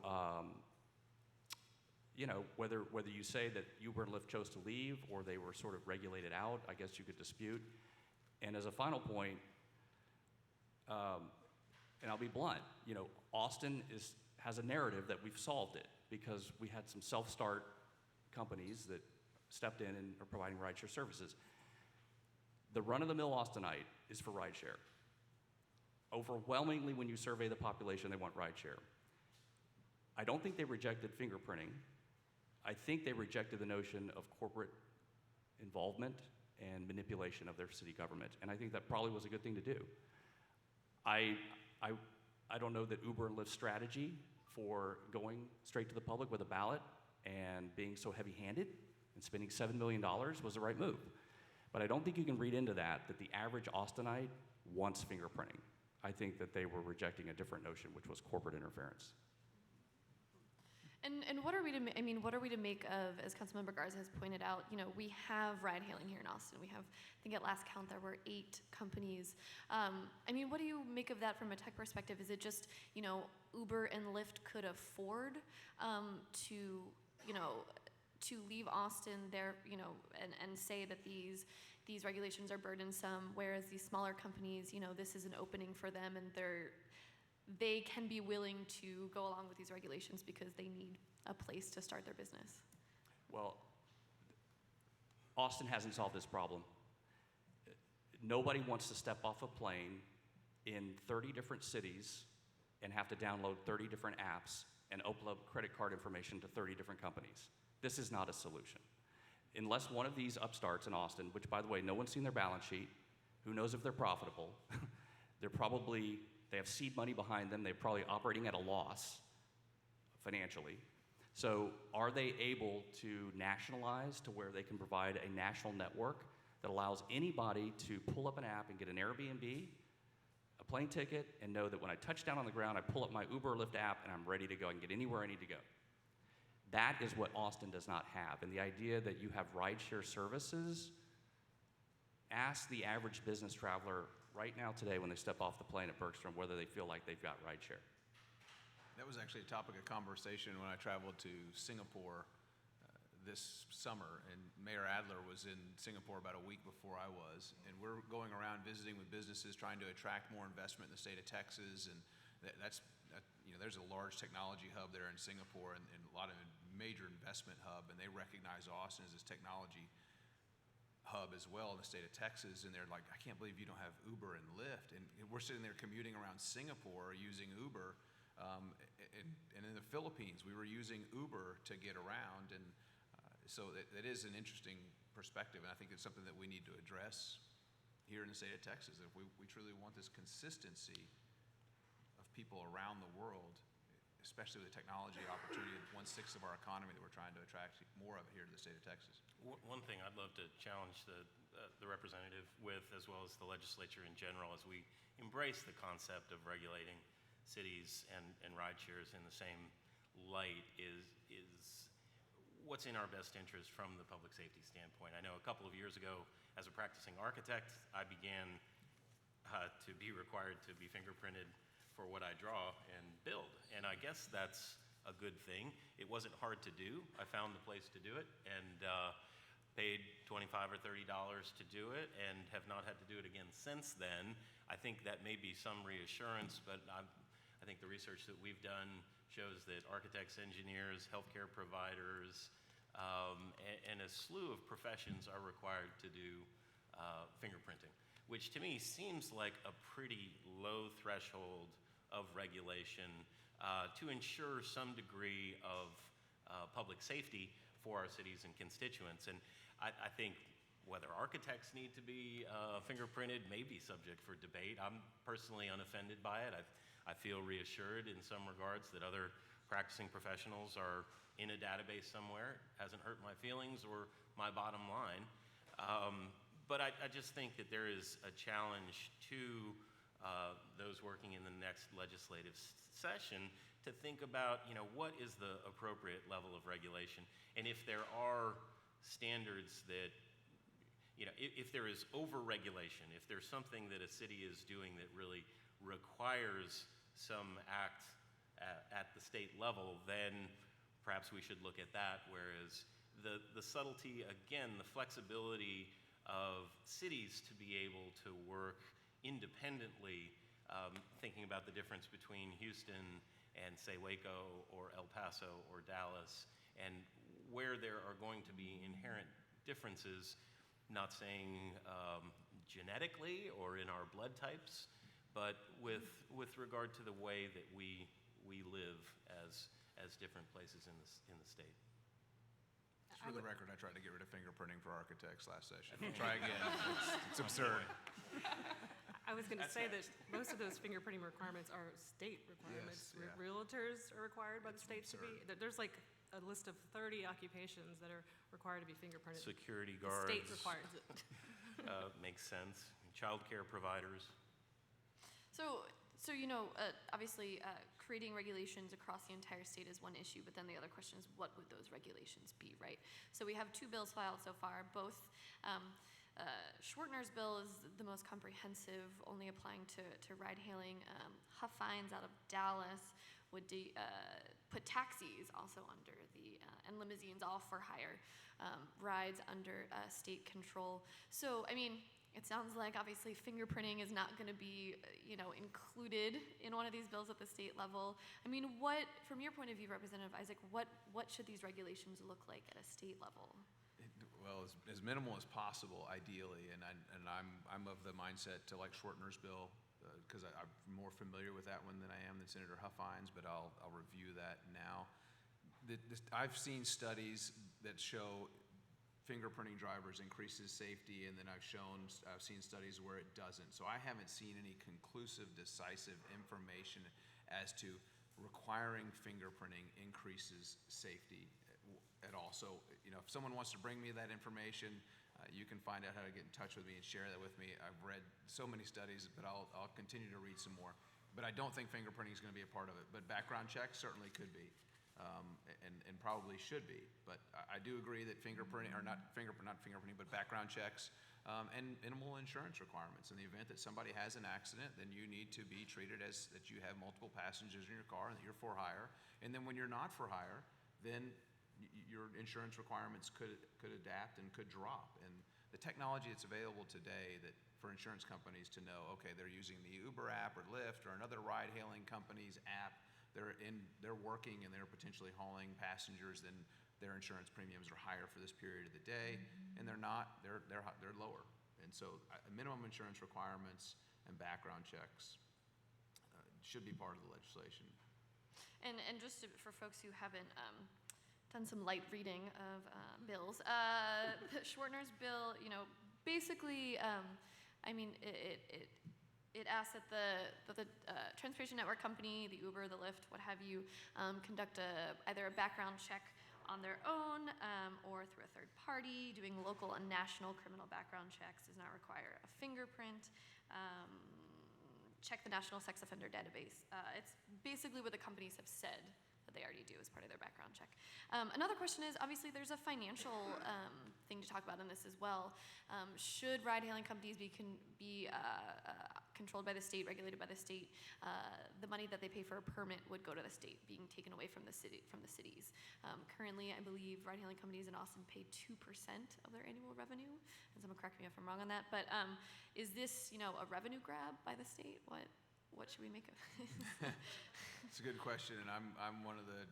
whether you say that Uber and Lyft chose to leave or they were sort of regulated out, I guess you could dispute. And as a final point, and I'll be blunt, Austin has a narrative that we've solved it because we had some self-start companies that stepped in and are providing rideshare services. The run-of-the-mill Austinite is for rideshare. Overwhelmingly, when you survey the population, they want rideshare. I don't think they rejected fingerprinting. I think they rejected the notion of corporate involvement and manipulation of their city government, and I think that probably was a good thing to do. I don't know that Uber and Lyft's strategy for going straight to the public with a ballot and being so heavy-handed and spending $7 million was the right move. But I don't think you can read into that the average Austinite wants fingerprinting. I think that they were rejecting a different notion, which was corporate interference. And what are we to make of, as Councilmember Garza has pointed out, we have ride hailing here in Austin. We have, I think at last count, there were 8 companies. What do you make of that from a tech perspective? Is it just, Uber and Lyft could afford to leave Austin there, and say that these regulations are burdensome, whereas these smaller companies, this is an opening for them and they can be willing to go along with these regulations because they need a place to start their business? Well, Austin hasn't solved this problem. Nobody wants to step off a plane in 30 different cities and have to download 30 different apps and upload credit card information to 30 different companies. This is not a solution. Unless one of these upstarts in Austin, which by the way, no one's seen their balance sheet, who knows if they're profitable, they have seed money behind them, they're probably operating at a loss financially. So are they able to nationalize to where they can provide a national network that allows anybody to pull up an app and get an Airbnb, a plane ticket, and know that when I touch down on the ground, I pull up my Uber or Lyft app and I'm ready to go. I can get anywhere I need to go. That is what Austin does not have. And the idea that you have rideshare services, ask the average business traveler right now today when they step off the plane at Bergstrom whether they feel like they've got rideshare. That was actually a topic of conversation when I traveled to Singapore this summer, and Mayor Adler was in Singapore about a week before I was, and we're going around visiting with businesses trying to attract more investment in the state of Texas, and there's a large technology hub there in Singapore and a lot of major investment hub, and they recognize Austin as this technology hub as well in the state of Texas, and they're like, I can't believe you don't have Uber and Lyft. And we're sitting there commuting around Singapore using Uber, and in the Philippines we were using Uber to get around, and so that is an interesting perspective, and I think it's something that we need to address here in the state of Texas. If we truly want this consistency of people around the world, especially with the technology opportunity of 1/6 of our economy that we're trying to attract more of here to the state of Texas. One thing I'd love to challenge the representative with, as well as the legislature in general, as we embrace the concept of regulating cities and ride shares in the same light, is what's in our best interest from the public safety standpoint. I know a couple of years ago, as a practicing architect, I began to be required to be fingerprinted for what I draw and build. And I guess that's a good thing. It wasn't hard to do. I found the place to do it and paid $25 or $30 to do it and have not had to do it again since then. I think that may be some reassurance, but I think the research that we've done shows that architects, engineers, healthcare providers, and a slew of professions are required to do fingerprinting, which to me seems like a pretty low threshold of regulation to ensure some degree of public safety for our cities and constituents. And I think whether architects need to be fingerprinted may be subject for debate. I'm personally unoffended by it. I feel reassured in some regards that other practicing professionals are in a database somewhere. It hasn't hurt my feelings or my bottom line. But I just think that there is a challenge to those working in the next legislative session to think about, what is the appropriate level of regulation, and if there are standards that, if there is over-regulation, if there's something that a city is doing that really requires some act at the state level, then perhaps we should look at that, whereas the subtlety, again, the flexibility of cities to be able to work independently, thinking about the difference between Houston and, say, Waco or El Paso or Dallas, and where there are going to be inherent differences, not saying genetically or in our blood types, but with regard to the way that we live as different places in the state. For the record, I tried to get rid of fingerprinting for architects last session. Try again. It's absurd. I was going to say that most of those fingerprinting requirements are state requirements. Yes, yeah. Realtors are required by the state to be. absurd. There's like a list of 30 occupations that are required to be fingerprinted. Security The guards. state requires it. Makes sense. Childcare providers. So obviously, creating regulations across the entire state is one issue, but then the other question is, what would those regulations be, right? So we have 2 bills filed so far. Both, Schwartner's bill is the most comprehensive, only applying to ride-hailing. Huff Fines out of Dallas would put taxis also under and limousines, all for hire, rides under state control. So, I mean, it sounds like obviously fingerprinting is not going to be, included in one of these bills at the state level. I mean, from your point of view, Representative Isaac, what should these regulations look like at a state level? Well, as minimal as possible, ideally, and I'm of the mindset to like Schwartner's bill, because I'm more familiar with that one than I am than Senator Huffines, but I'll review that now. I've seen studies that show fingerprinting drivers increases safety, and then I've seen studies where it doesn't. So I haven't seen any conclusive, decisive information as to requiring fingerprinting increases safety at all. So, if someone wants to bring me that information, you can find out how to get in touch with me and share that with me. I've read so many studies, but I'll continue to read some more. But I don't think fingerprinting is going to be a part of it. But background checks certainly could be, and probably should be. But I do agree that fingerprinting, or not fingerprinting, but background checks and minimal insurance requirements. In the event that somebody has an accident, then you need to be treated as that you have multiple passengers in your car and that you're for hire. And then when you're not for hire, then your insurance requirements could adapt and could drop. And the technology that's available today that for insurance companies to know, okay, they're using the Uber app or Lyft or another ride-hailing company's app, they're working and they're potentially hauling passengers, then their insurance premiums are higher for this period of the day, and they're not, they're lower. And so minimum insurance requirements and background checks should be part of the legislation. And just for folks who haven't done some light reading of bills, Schwartner's bill, basically, it asks that the transportation network company, the Uber, the Lyft, what have you, conduct either a background check on their own or through a third party. Doing local and national criminal background checks does not require a fingerprint. Check the National Sex Offender Database. It's basically what the companies have said that they already do as part of their background check. Another question is, obviously there's a financial thing to talk about in this as well. Should ride-hailing companies be controlled by the state, regulated by the state? The money that they pay for a permit would go to the state, being taken away from the cities. Currently, I believe ride-hailing companies in Austin pay 2% of their annual revenue, and someone correct me if I'm wrong on that, but is this, a revenue grab by the state? What should we make of it? It's a good question, and I'm one of the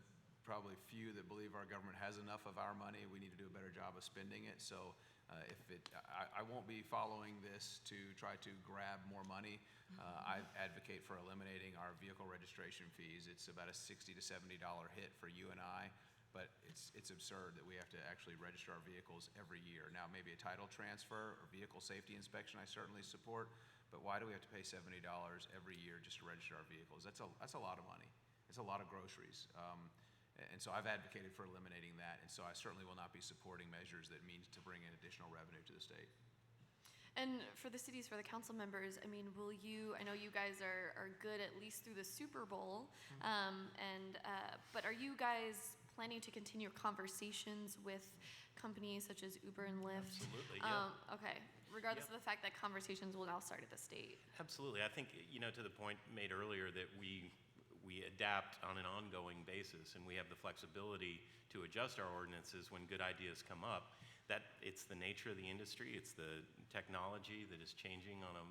probably few that believe our government has enough of our money. We need to do a better job of spending it. So I won't be following this to try to grab more money. I advocate for eliminating our vehicle registration fees. It's about a $60 to $70 hit for you and I, but it's absurd that we have to actually register our vehicles every year. Now, maybe a title transfer or vehicle safety inspection I certainly support, but why do we have to pay $70 every year just to register our vehicles? That's a lot of money. It's a lot of groceries. And so I've advocated for eliminating that, and so I certainly will not be supporting measures that mean to bring in additional revenue to the state. And for the cities, for the council members, I know you guys are good at least through the Super Bowl, but are you guys planning to continue conversations with companies such as Uber and Lyft? Absolutely, yeah. Okay, regardless of the fact that conversations will now start at the state. Absolutely. I think, to the point made earlier that we we adapt on an ongoing basis, and we have the flexibility to adjust our ordinances when good ideas come up. That it's the nature of the industry, it's the technology that is changing on a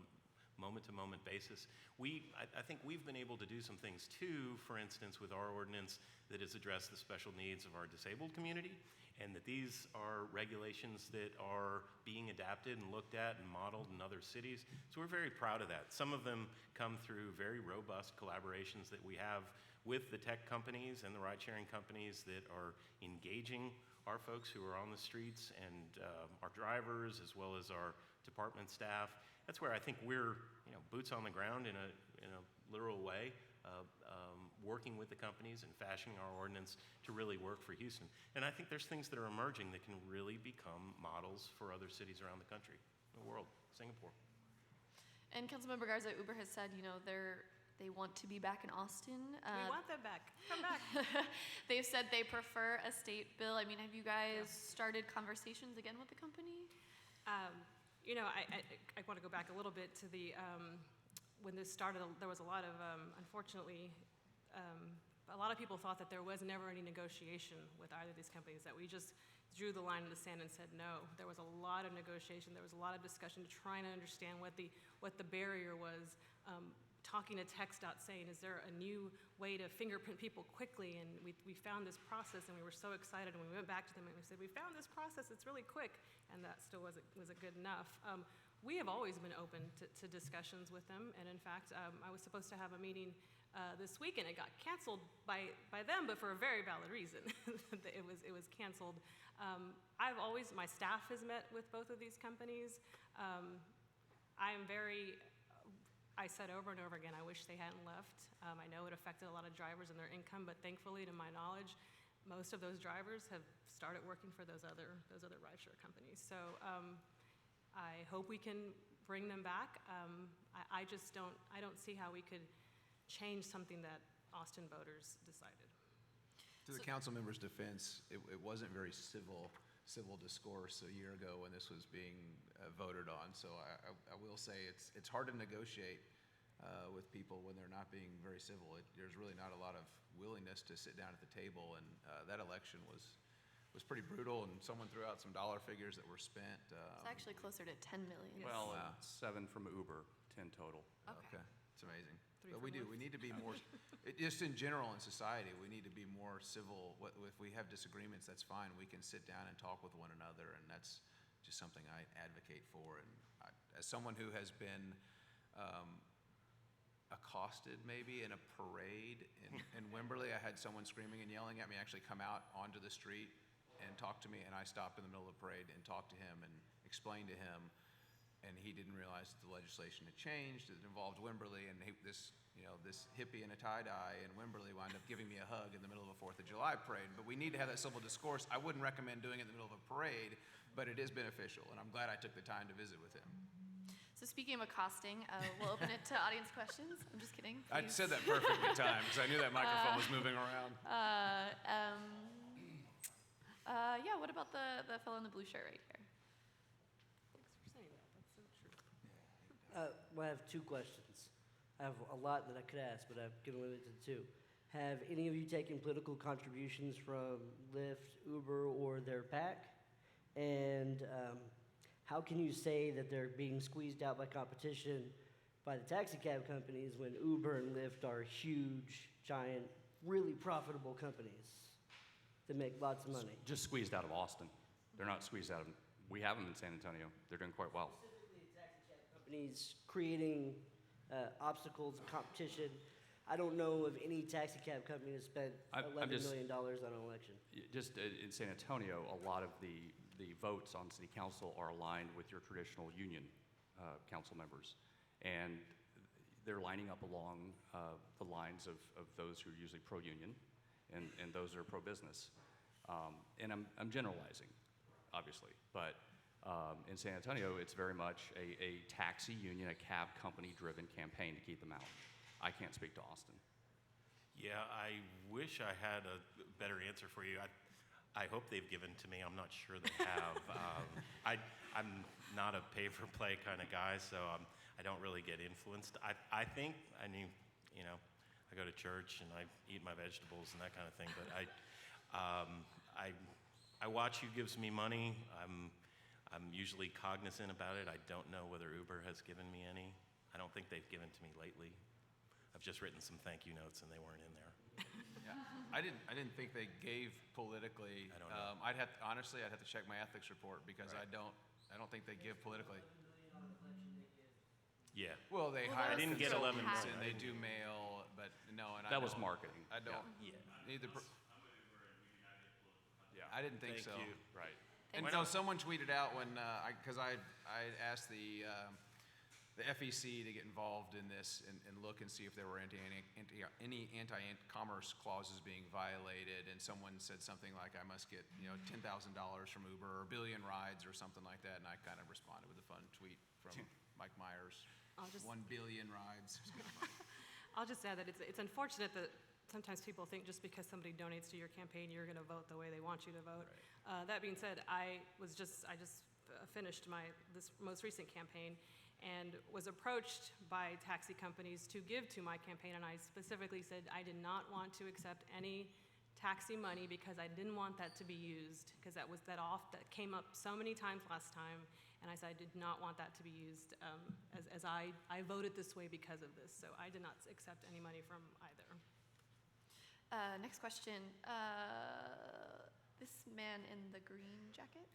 moment-to-moment basis. I think we've been able to do some things too, for instance, with our ordinance that has addressed the special needs of our disabled community, and that these are regulations that are being adapted and looked at and modeled in other cities. So we're very proud of that. Some of them come through very robust collaborations that we have with the tech companies and the ride-sharing companies that are engaging our folks who are on the streets and our drivers, as well as our department staff. That's where I think we're, boots on the ground in a literal way, working with the companies and fashioning our ordinance to really work for Houston. And I think there's things that are emerging that can really become models for other cities around the country, the world, Singapore. And Councilmember Garza, Uber has said, they want to be back in Austin. We want them back. Come back. They've said they prefer a state bill. I mean, have you guys started conversations again with the company? I want to go back a little bit to the, when this started, there was a lot of, unfortunately, a lot of people thought that there was never any negotiation with either of these companies, that we just drew the line in the sand and said no. There was a lot of negotiation. There was a lot of discussion trying to understand what the barrier was. Talking to TxDOT saying, is there a new way to fingerprint people quickly? And we found this process, and we were so excited, and we went back to them and we said, we found this process, it's really quick, and that still wasn't good enough. We have always been open to discussions with them, and in fact, I was supposed to have a meeting this week, and it got canceled by them, but for a very valid reason. It was canceled. My staff has met with both of these companies. I said over and over again, I wish they hadn't left. I know it affected a lot of drivers and their income, but thankfully, to my knowledge, most of those drivers have started working for those other rideshare companies. So I hope we can bring them back. I don't see how we could change something that Austin voters decided. To the council member's defense, it wasn't very civil discourse a year ago when this was being voted on. So I will say it's hard to negotiate with people when they're not being very civil. There's really not a lot of willingness to sit down at the table, and that election was pretty brutal, and someone threw out some dollar figures that were spent. It's actually closer to 10 million. Well, Wow. 7 from Uber, 10 total. Okay. It's amazing. 3 But from we do. Lyft. We need to be more, just in general in society, we need to be more civil. If we have disagreements, that's fine. We can sit down and talk with one another, and that's just something I advocate for. And as someone who has been accosted maybe in a parade in Wimberley, I had someone screaming and yelling at me actually come out onto the street and talk to me, and I stopped in the middle of the parade and talked to him and explained to him. And he didn't realize that the legislation had changed. It involved Wimberley, and this hippie in a tie-dye in Wimberley wound up giving me a hug in the middle of a 4th of July parade. But we need to have that civil discourse. I wouldn't recommend doing it in the middle of a parade, but it is beneficial, and I'm glad I took the time to visit with him. So speaking of accosting, we'll open it to audience questions. I'm just kidding. I Please. said that perfectly timed because I knew that microphone was moving around. Yeah, what about the fellow in the blue shirt right here? Thanks for saying that. That's so true. Well, I have 2 questions. I have a lot that I could ask, but I'm going to limit it to 2. Have any of you taken political contributions from Lyft, Uber, or their PAC? And how can you say that they're being squeezed out by competition by the taxi cab companies when Uber and Lyft are huge, giant, really profitable companies that make lots of money? Just squeezed out of Austin. They're not squeezed out of, we have them in San Antonio. They're doing quite well. Specifically, taxi cab companies creating obstacles, competition. I don't know of any taxi cab company that spent I'm $11 just- million on an election. Just in San Antonio, a lot of the votes on city council are aligned with your traditional union council members. And they're lining up along the lines of those who are usually pro-union and those who are pro-business. And I'm generalizing, obviously, but in San Antonio, it's very much a taxi union, a cab company-driven campaign to keep them out. I can't speak to Austin. Yeah, I wish I had a better answer for you. I hope they've given to me. I'm not sure they have. I'm not a pay-for-play kind of guy, so I don't really get influenced. I think, I go to church and I eat my vegetables and that kind of thing. But I watch who gives me money. I'm usually cognizant about it. I don't know whether Uber has given me any. I don't think they've given to me lately. I've just written some thank you notes and they weren't in there. Yeah. I didn't think they gave politically. I don't know. Honestly, I'd have to check my ethics report because Right. I don't think they give politically. Yeah. Well, they Well, hire that was I didn't get through 11 PAC. consultants and they do mail, but no, and I That was don't- marketing. I don't. Yeah. Neither. Yeah. I didn't think Thank so. you. Right. And Why no, not? someone tweeted out when, because I asked the FEC to get involved in this and look and see if there were any anti-commerce clauses being violated, and someone said something like, I must get, $10,000 from Uber or a billion rides or something like that, and I kind of responded with a fun tweet from Mike Myers. I'll just- 1 billion rides. I'll just add that it's unfortunate that sometimes people think just because somebody donates to your campaign, you're going to vote the way they want you to vote. That being said, I just finished this most recent campaign and was approached by taxi companies to give to my campaign, and I specifically said I did not want to accept any taxi money because I didn't want that to be used, because that came up so many times last time, and I said I did not want that to be used, as I voted this way because of this, so I did not accept any money from either. Next question. This man in the green jacket?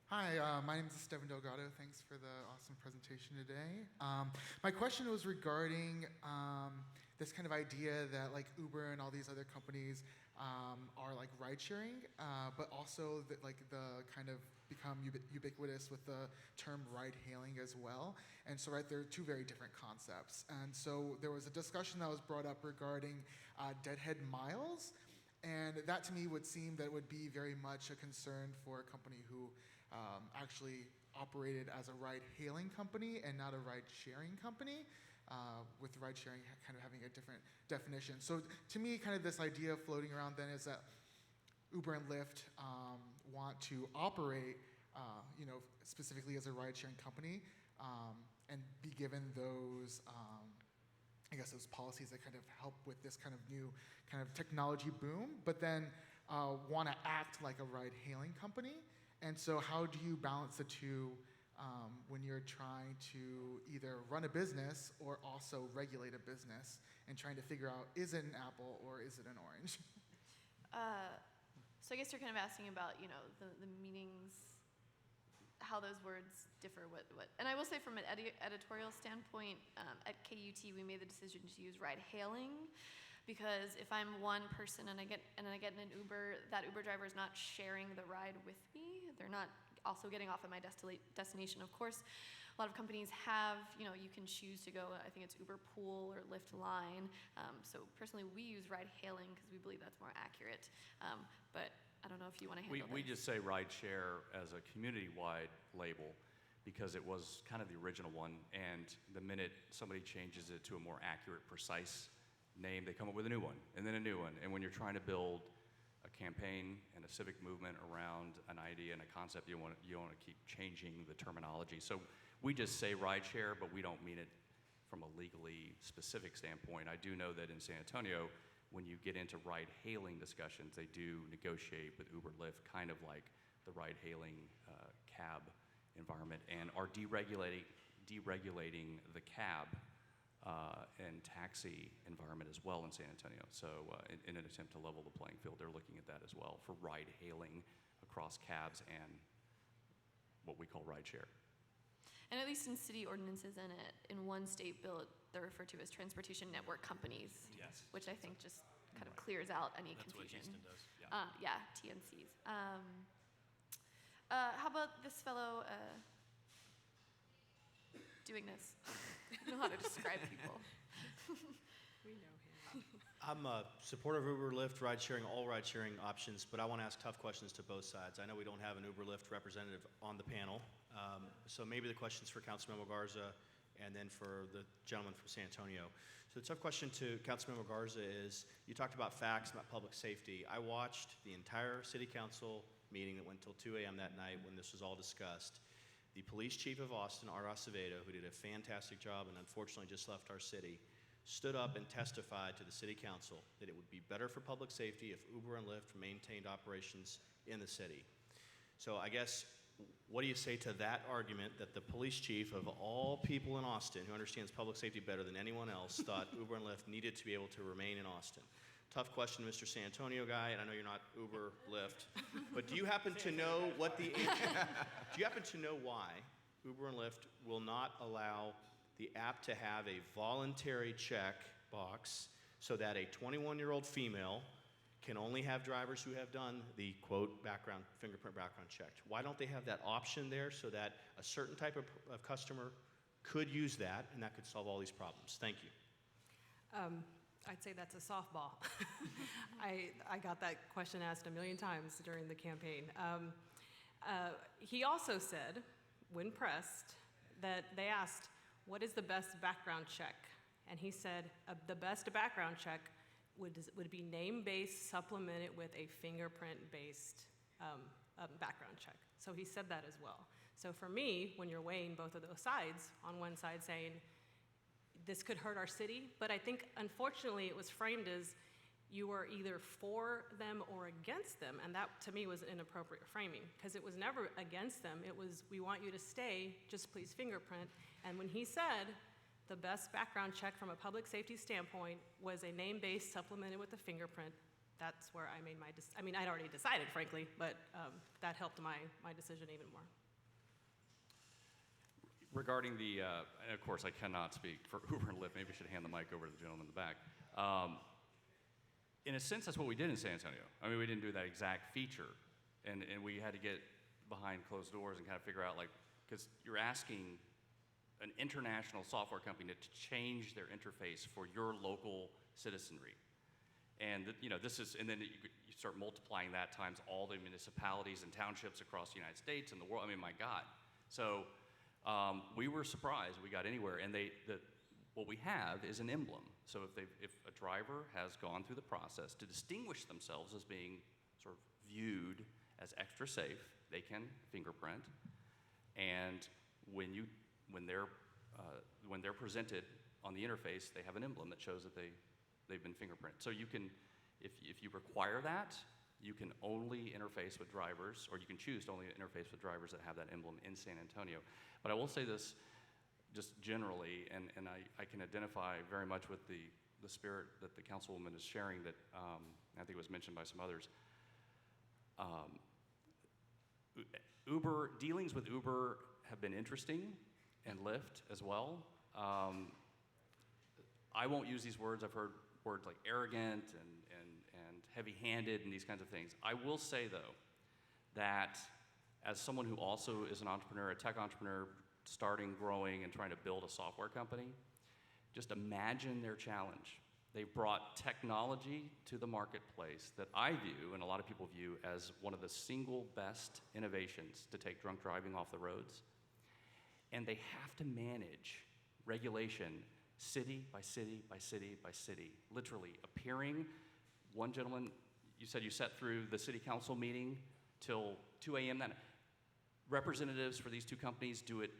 Hi, my name is Stephen Delgado. Thanks for the awesome presentation today. My question was regarding this kind of idea that like Uber and all these other companies are like ride sharing, but also that like the kind of become ubiquitous with the term ride hailing as well. And so, right, there are two very different concepts. And so there was a discussion that was brought up regarding deadhead miles. And that to me would seem that it would be very much a concern for a company who actually operated as a ride-hailing company and not a ride-sharing company, with ride-sharing kind of having a different definition. So to me, kind of this idea floating around then is that Uber and Lyft want to operate, specifically as a ride-sharing company, and be given those, those policies that kind of help with this kind of new kind of technology boom, but then want to act like a ride-hailing company. And so how do you balance the two when you're trying to either run a business or also regulate a business and trying to figure out, is it an apple or is it an orange? So I guess you're kind of asking about, the meanings, how those words differ, what. And I will say from an editorial standpoint, at KUT, we made the decision to use ride-hailing, because if I'm one person and I get in an Uber, that Uber driver is not sharing the ride with me. They're not also getting off at my destination. Of course, a lot of companies have, you can choose to go, I think it's Uber Pool or Lyft Line. So personally, we use ride-hailing because we believe that's more accurate. But I don't know if you want to handle We this. just say ride share as a community-wide label because it was kind of the original one, and the minute somebody changes it to a more accurate, precise name, they come up with a new one, and then a new one. And when you're trying to build a campaign and a civic movement around an idea and a concept, you want to keep changing the terminology. So we just say ride share, but we don't mean it from a legally specific standpoint. I do know that in San Antonio, when you get into ride-hailing discussions, they do negotiate with Uber, Lyft, kind of like the ride-hailing cab environment, and are deregulating the cab and taxi environment as well in San Antonio. So in an attempt to level the playing field, they're looking at that as well for ride-hailing across cabs and what we call ride-share. And at least in city ordinances in one state bill, they're referred to as transportation network companies. Yes. Which I think just kind of clears out any That's what confusion. Houston does. Yeah, TNCs. How about this fellow doing this? I don't know how to describe people. We know him. I'm a supporter of Uber, Lyft, ride-sharing, all ride-sharing options, but I want to ask tough questions to both sides. I know we don't have an Uber, Lyft representative on the panel, so maybe the question's for Councilmember Garza and then for the gentleman from San Antonio. So the tough question to Councilmember Garza is, you talked about facts, about public safety. I watched the entire city council meeting that went till 2 a.m. that night when this was all discussed. the police chief of Austin, Art Acevedo, who did a fantastic job and unfortunately just left our city, stood up and testified to the city council that it would be better for public safety if Uber and Lyft maintained operations in the city. So I guess, what do you say to that argument that the police chief of all people in Austin, who understands public safety better than anyone else, thought Uber and Lyft needed to be able to remain in Austin? Tough question, Mr. San Antonio guy, and I know you're not Uber, Lyft, but do you happen to know what the do you happen to know why Uber and Lyft will not allow the app to have a voluntary check box so that a 21-year-old female can only have drivers who have done the, quote, fingerprint background check? Why don't they have that option there so that a certain type of customer could use that and that could solve all these problems? Thank you. I'd say that's a softball. I got that question asked a million times during the campaign. He also said, when pressed, that they asked, what is the best background check? And he said, the best background check would be name-based, supplemented with a fingerprint-based background check. So he said that as well. So for me, when you're weighing both of those sides, on one side saying, this could hurt our city, but I think unfortunately it was framed as you were either for them or against them, and that to me was inappropriate framing, because it was never against them. It was, we want you to stay, just please fingerprint. And when he said the best background check from a public safety standpoint was a name-based supplemented with a fingerprint, that's where I made my I mean, I'd already decided, frankly, but that helped my decision even more. Regarding the, and of course I cannot speak for Uber and Lyft, maybe I should hand the mic over to the gentleman in the back. In a sense, that's what we did in San Antonio. I mean, we didn't do that exact feature, and we had to get behind closed doors and kind of figure out, like, because you're asking an international software company to change their interface for your local citizenry. And this is, and then you start multiplying that times all the municipalities and townships across the United States and the world. I mean, my God. So we were surprised we got anywhere, and what we have is an emblem. So if a driver has gone through the process to distinguish themselves as being sort of viewed as extra safe, they can fingerprint. And when they're presented on the interface, they have an emblem that shows that they've been fingerprinted. So you can, if you require that, you can only interface with drivers, or you can choose to only interface with drivers that have that emblem in San Antonio. But I will say this just generally, and I can identify very much with the spirit that the councilwoman is sharing that I think was mentioned by some others. Dealings with Uber have been interesting, and Lyft as well. I won't use these words. I've heard words like arrogant and heavy-handed and these kinds of things. I will say, though, that as someone who also is an entrepreneur, a tech entrepreneur, starting, growing, and trying to build a software company, just imagine their challenge. They've brought technology to the marketplace that I view, and a lot of people view, as one of the single best innovations to take drunk driving off the roads. And they have to manage regulation city by city by city by city, literally appearing. One gentleman, you said you sat through the city council meeting till 2 a.m. That representatives for these two companies do it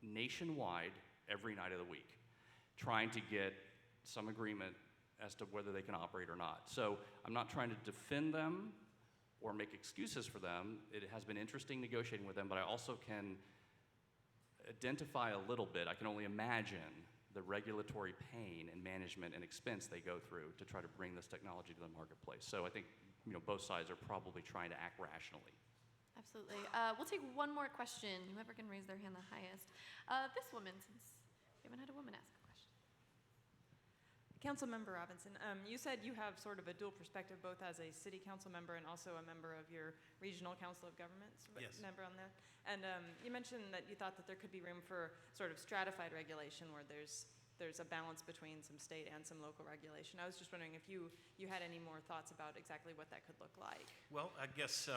nationwide every night of the week, trying to get some agreement as to whether they can operate or not. So I'm not trying to defend them or make excuses for them. It has been interesting negotiating with them, but I also can identify a little bit. I can only imagine the regulatory pain and management and expense they go through to try to bring this technology to the marketplace. So I think both sides are probably trying to act rationally. Absolutely. We'll take one more question. Whoever can raise their hand the highest. This woman, since we haven't had a woman ask a question. Councilmember Robinson, you said you have sort of a dual perspective, both as a city council member and also a member of your regional council of governments. Yes. Member on that. And you mentioned that you thought that there could be room for sort of stratified regulation where there's a balance between some state and some local regulation. I was just wondering if you had any more thoughts about exactly what that could look like. Well, I guess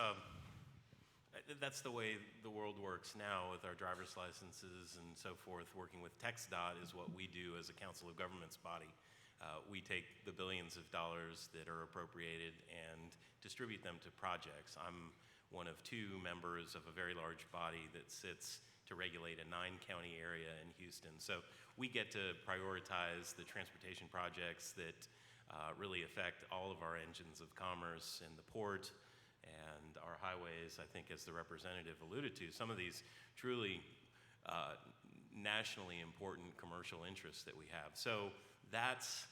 that's the way the world works now with our driver's licenses and so forth. Working with TxDOT is what we do as a council of governments body. We take the billions of dollars that are appropriated and distribute them to projects. I'm one of two members of a very large body that sits to regulate a 9-county area in Houston. So we get to prioritize the transportation projects that really affect all of our engines of commerce in the port and our highways. I think, as the representative alluded to, some of these truly nationally important commercial interests that we have. So that's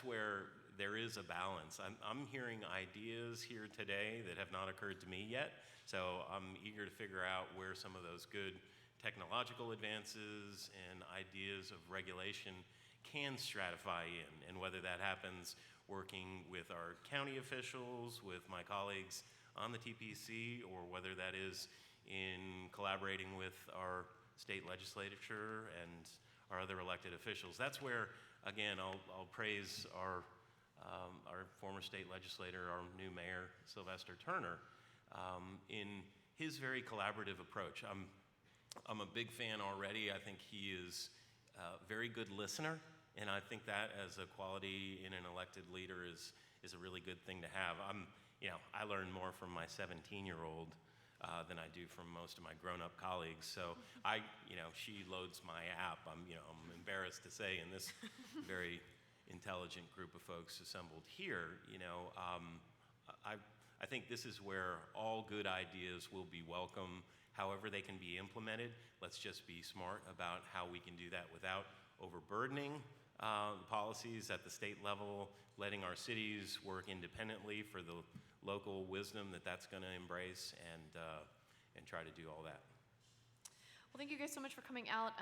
where there is a balance. I'm hearing ideas here today that have not occurred to me yet, so I'm eager to figure out where some of those good technological advances and ideas of regulation can stratify in, and whether that happens working with our county officials, with my colleagues on the TPC, or whether that is in collaborating with our state legislature and our other elected officials. That's where, again, I'll praise our former state legislator, our new mayor, Sylvester Turner, in his very collaborative approach. I'm a big fan already. I think he is a very good listener, and I think that as a quality in an elected leader is a really good thing to have. I learn more from my 17-year-old than I do from most of my grown-up colleagues. So she loads my app. I'm embarrassed to say, in this very intelligent group of folks assembled here, I think this is where all good ideas will be welcome. However they can be implemented, let's just be smart about how we can do that without overburdening the policies at the state level, letting our cities work independently for the local wisdom that's going to embrace, and try to do all that. Well, thank you guys so much for coming out.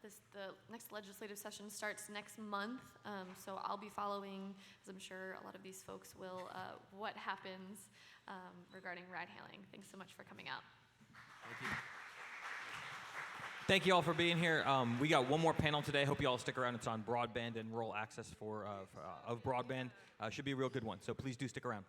The next legislative session starts next month, so I'll be following, as I'm sure a lot of these folks will, what happens regarding ride-hailing. Thanks so much for coming out. Thank you all for being here. We got one more panel today. Hope you all stick around. It's on broadband and rural access of broadband. Should be a real good one, so please do stick around.